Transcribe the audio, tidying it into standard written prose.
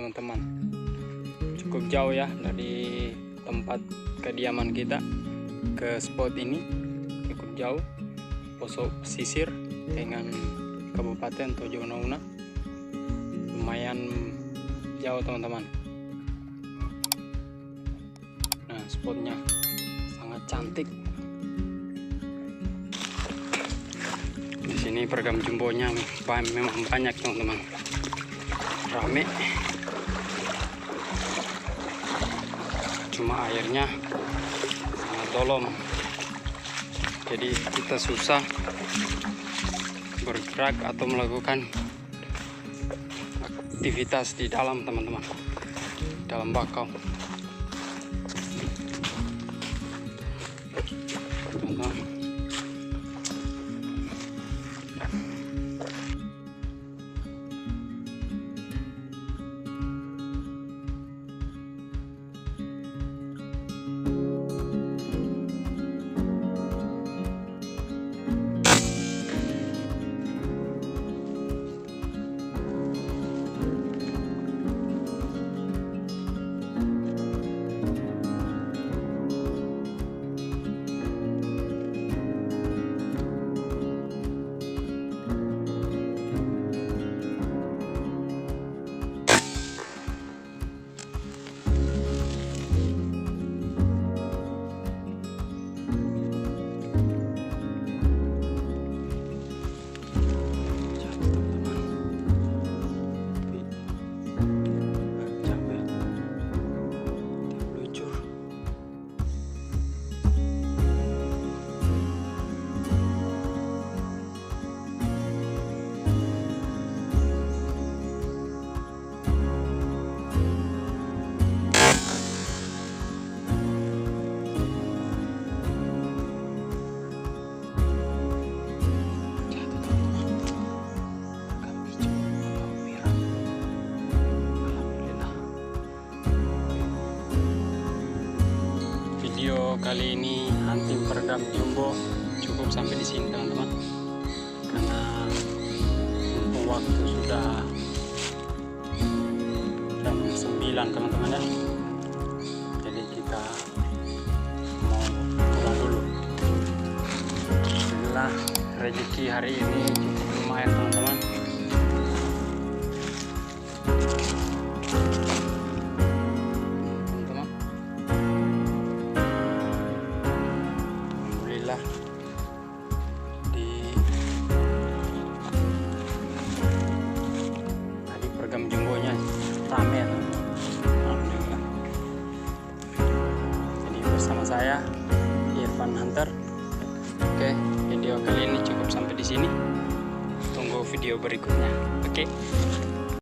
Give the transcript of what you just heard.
teman-teman. Cukup jauh ya dari tempat kediaman kita ke spot ini, cukup jauh. Poso pesisir dengan Kabupaten Tojo Una, lumayan jauh teman-teman. Nah, spotnya sangat cantik. Di sini pergam jumbonya memang banyak teman-teman, rame. Cuma airnya sangat dalam, jadi kita susah bergerak atau melakukan aktivitas di dalam teman-teman, dalam bakau. Video kali ini hunting peredam jumbo cukup sampai di sini teman-teman, karena waktu sudah jam 9 teman-teman ya. Jadi kita mau pulang dulu. Alhamdulillah rezeki hari ini cukup lumayan teman-teman. Tadi pergam jumbonya rame ya, alhamdulillah. Jadi bersama saya Irfan Hunter. Oke, video kali ini cukup sampai di sini. Tunggu video berikutnya. Oke.